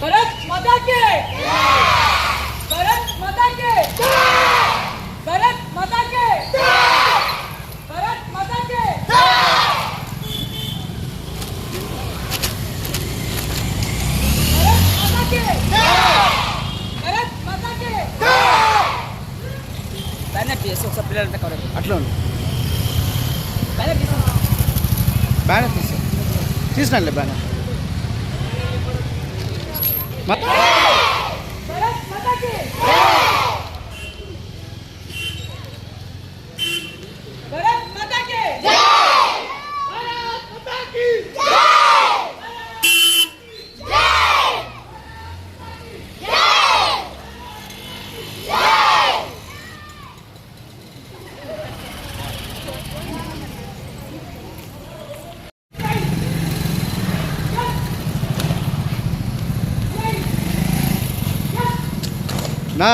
भारत माता की भारत माता की भारत माता की भारत माता की भारत माता की भारत माता की बैनर తీసి ఒక పిల్లలంతా కవర్ అట్లా बैनर తీసి బ్యానర్ తీసినాలే బ్యానర్ भारत माता की भारत माता की भारत माता की నా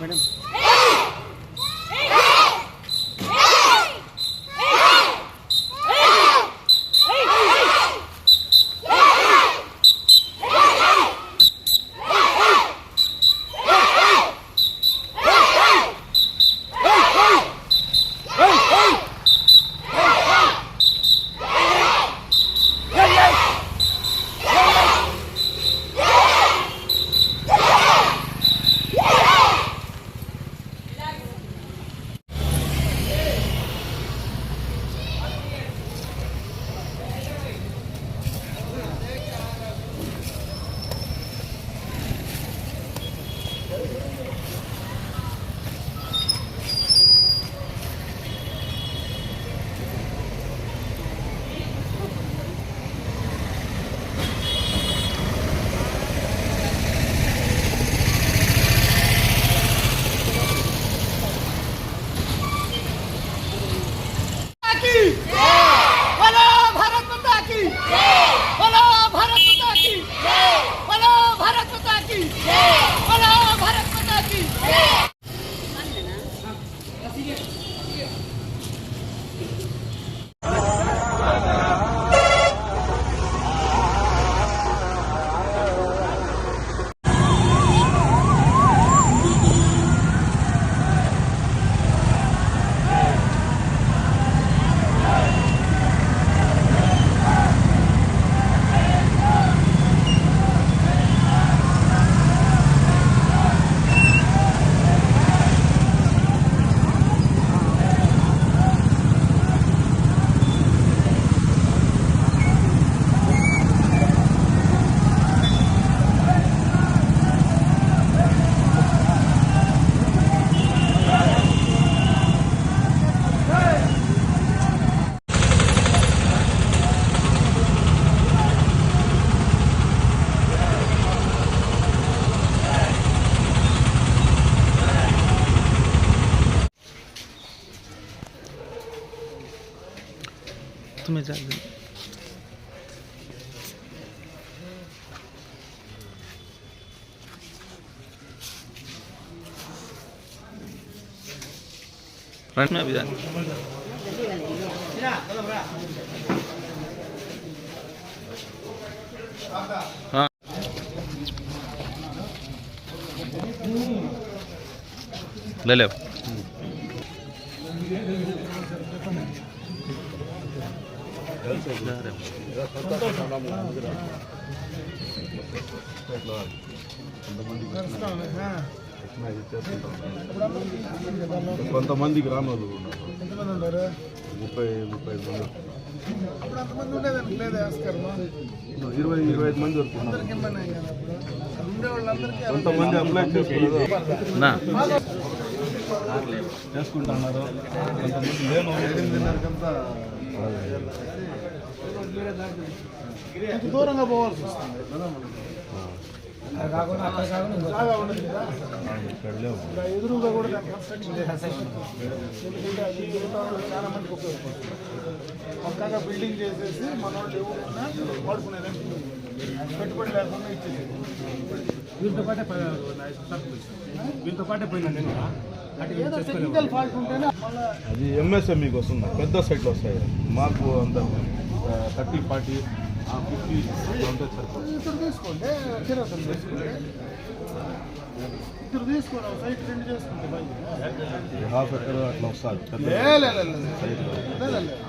మేడం बोलो भारत माता की बोलो भारत माता की बोलो भारत माता की बोलो भारत माता की तुम्हें जा दे फ्रंट में अभी जा हाँ ले ले కొంతమంది గ్రామాలు 30-35 మంది 20-25 మంది వరకు కొంతమంది అప్లై చేసుకుంటున్నారు కొంతమంది దూరంగా పోవాల్సి వస్తుంది. ఇక్కడ లేవు. ఇంకా ఎదురుగా కూడా దాన్ని కన్స్ట్రక్షన్ చేసేస్తాం. ఎందుకంటే అది యువతలో చాలా మందికి ఉపయోగపడుతుంది. పక్కాగా బిల్డింగ్ చేసేసి మన వాళ్ళు ఎవరైనా వాడుకునేదానికి పెట్టుబడి లేకుండా ఇచ్చేది. వీళ్ళతో పాటే పోయినా నేను ఏదో టెక్నికల్ ఫాల్ట్ ఉంటేనే మళ్ళీ అది ఎంఎస్ఎంఈకి వస్తుంది, పెద్ద సైట్లు వస్తాయి. మాకు అంత 30-40 50 అంతా సరిపోతుంది. ఇద్దరు తీసుకోండి, కిరాతం తీసుకోండి. ఇద్దరు తీసుకోండి, సైట్ 2 చేసుకుంటే బయట హాఫ్ ఎకర్ అట్లా వస్తుంది పెద్ద లేదండి.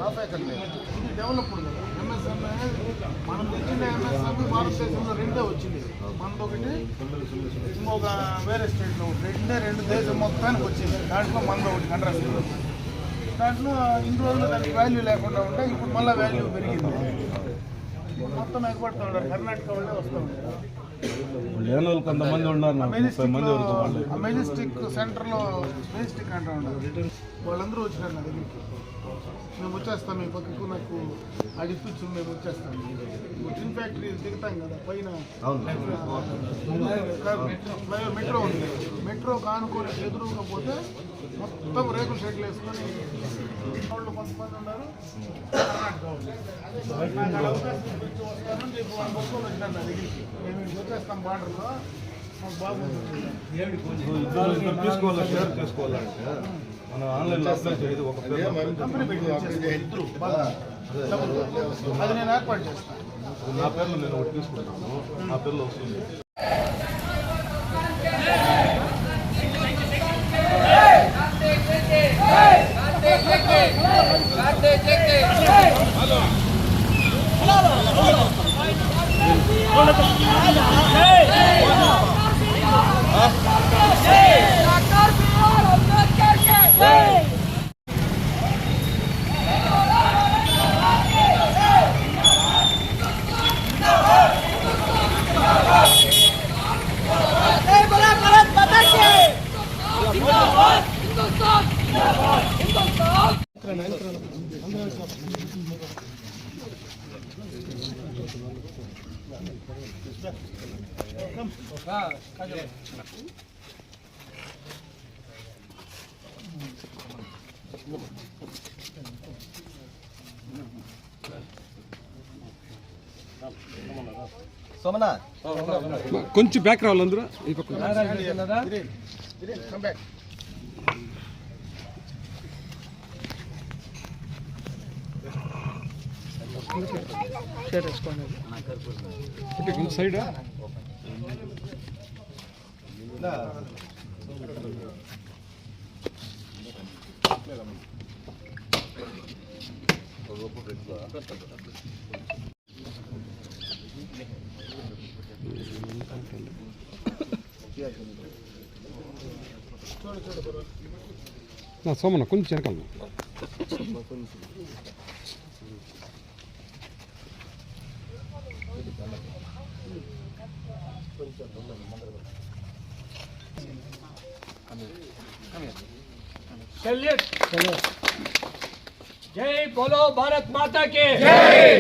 హాఫ్ ఏకర్ లేదు, ఇది డెవలప్డ్ కదా. ఎంఎస్ఎంఏ మనం తెచ్చిన ఎంఎస్ఎంఏ భారతదేశంలో 2 వచ్చింది. మనది ఒకటి, ఇంకొక వేరే స్టేట్లో రెండు దేశం మొత్తానికి వచ్చింది. దాంట్లో మనది ఒకటి కంట్రాక్ట్. దాంట్లో ఇన్ని రోజులు దానికి వాల్యూ లేకుండా ఉంటే ఇప్పుడు మళ్ళీ వాల్యూ పెరిగింది. మొత్తం ఎగబడుతూ ఉంటారు, కర్ణాటక వాళ్ళే వస్తూ ఉంటారు. లేని వాళ్ళు కొంతమంది ఉన్నారు, 30 మంది వరకు వాళ్ళు. మెజెస్టిక్ సెంటర్లో మెజెస్టిక్ అంటూ ఉంటారు. వాళ్ళందరూ వచ్చినారు నా దగ్గరికి. మేము వచ్చేస్తాం, మీ పక్కకు నాకు అది ఇప్పించు, మేము వచ్చేస్తాం. టిన్ ఫ్యాక్టరీ దిగుతాం కదా పైన, మెట్రో ఉంది. మెట్రో కానుకొని ఎదురుగా పోతే మొత్తం రేకుల షెడ్లు వేసుకొని వాళ్ళు కొంతమంది ఉన్నారు. నాకు అవకాశం ఇచ్చి వస్తానని చెప్పి వాళ్ళు మొక్కలు వచ్చినారు నా దగ్గరికి. మేము వచ్చేస్తాం బార్డర్లో, మాకు బాగుంటుంది. ఇద్దరు తీసుకోవాలి, షేర్ చేసుకోవాలంటే మనం ఆన్లైన్లో అప్లై చేయదు. ఒక కంపెనీ పెట్టి ఇద్దరు అది నేను ఏర్పాటు చేస్తాను. నా పేర్లో నేను ఒకటి తీసుకుంటాను, నా పేర్లో వస్తుంది. కొంచెం బ్యాక్ రావాలి అందరూ ఈ పక్క. సైడ్ సోమన్న కొంచెం వెనకాల. जय बोलो भारत माता के,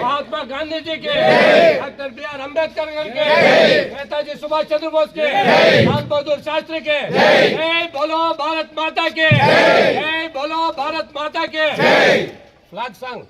महात्मा गांधी जी के, डॉक्टर बी.आर. अम्बेडकर के, नेताजी सुभाष चंद्र बोस के, लाल बहादुर शास्त्री के, जय बोलो भारत माता के, जय बोलो भारत माता के। Flag song.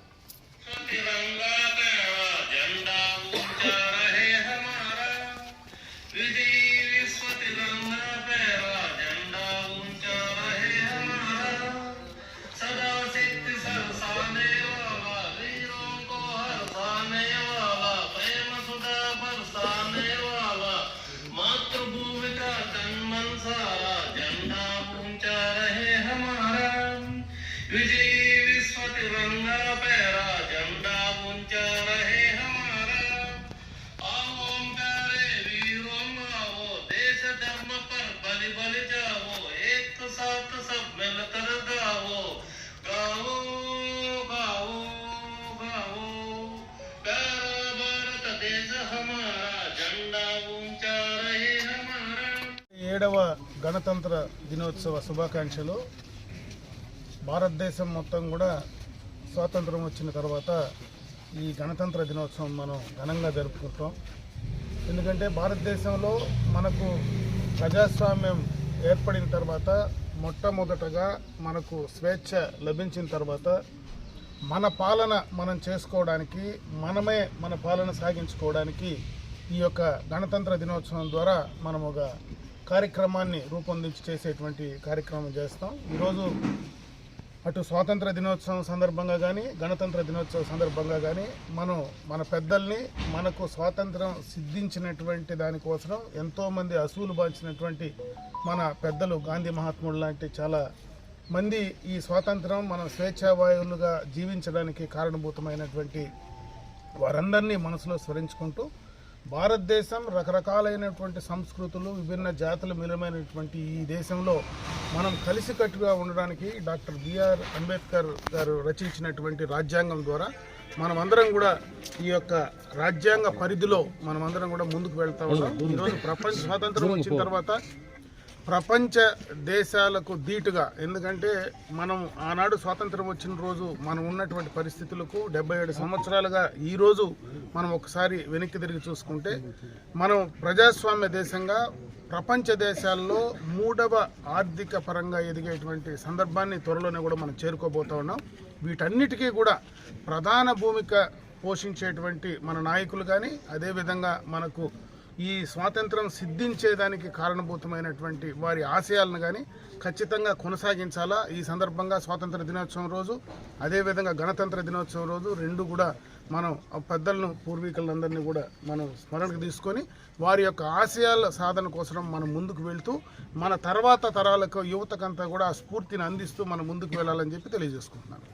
ఏడవ గణతంత్ర దినోత్సవ శుభాకాంక్షలు. భారతదేశం మొత్తం కూడా స్వాతంత్రం వచ్చిన తర్వాత ఈ గణతంత్ర దినోత్సవం మనం ఘనంగా జరుపుకుంటాం. ఎందుకంటే భారతదేశంలో మనకు ప్రజాస్వామ్యం ఏర్పడిన తర్వాత మొట్టమొదటగా మనకు స్వేచ్ఛ లభించిన తర్వాత మన పాలన మనం చేసుకోవడానికి, మనమే మన పాలన సాగించుకోవడానికి ఈ యొక్క గణతంత్ర దినోత్సవం ద్వారా మనం ఒక కార్యక్రమాన్ని రూపొందించి చేసేటువంటి కార్యక్రమం చేస్తాం. ఈరోజు అటు స్వాతంత్ర దినోత్సవం సందర్భంగా కానీ, గణతంత్ర దినోత్సవం సందర్భంగా కానీ మనం మన పెద్దల్ని, మనకు స్వాతంత్రం సిద్ధించినటువంటి దానికోసం ఎంతోమంది అసూలు బాల్చినటువంటి మన పెద్దలు గాంధీ మహాత్ముడు లాంటి చాలా మంది ఈ స్వాతంత్రం మనం స్వేచ్ఛావాయువులుగా జీవించడానికి కారణభూతమైనటువంటి వారందరినీ మనసులో స్మరించుకుంటూ, భారతదేశం రకరకాలైనటువంటి సంస్కృతులు, విభిన్న జాతులు మిలమైనటువంటి ఈ దేశంలో మనం కలిసికట్టుగా ఉండడానికి డాక్టర్ బిఆర్ అంబేద్కర్ గారు రచించినటువంటి రాజ్యాంగం ద్వారా మనమందరం కూడా ఈ యొక్క రాజ్యాంగ పరిధిలో మనమందరం కూడా ముందుకు వెళ్తా ఉన్నాం. ఈరోజు ప్రపంచ స్వాతంత్రం వచ్చిన తర్వాత ప్రపంచ దేశాలకు ధీటుగా, ఎందుకంటే మనం ఆనాడు స్వాతంత్రం వచ్చిన రోజు మనం ఉన్నటువంటి పరిస్థితులకు 77 సంవత్సరాలుగా ఈరోజు మనం ఒకసారి వెనక్కి తిరిగి చూసుకుంటే మనం ప్రజాస్వామ్య దేశంగా ప్రపంచ దేశాల్లో 3వ ఆర్థిక పరంగా ఎదిగేటువంటి సందర్భాన్ని త్వరలోనే కూడా మనం చేరుకోబోతా ఉన్నాం. వీటన్నిటికీ కూడా ప్రధాన భూమిక పోషించేటువంటి మన నాయకులు కానీ, అదేవిధంగా మనకు ఈ స్వాతంత్రం సిద్ధించేదానికి కారణభూతమైనటువంటి వారి ఆశయాలను కానీ ఖచ్చితంగా కొనసాగించాలా. ఈ సందర్భంగా స్వాతంత్ర దినోత్సవం రోజు, అదేవిధంగా గణతంత్ర దినోత్సవం రోజు రెండు కూడా మనం పెద్దలను, పూర్వీకులందరినీ కూడా మనం స్మరణకు తీసుకొని వారి యొక్క ఆశయాల సాధన కోసం మనం ముందుకు వెళ్తూ మన తర్వాత తరాలకు, యువతకంతా కూడా ఆ స్ఫూర్తిని అందిస్తూ మనం ముందుకు వెళ్ళాలని చెప్పి తెలియజేసుకుంటున్నాను.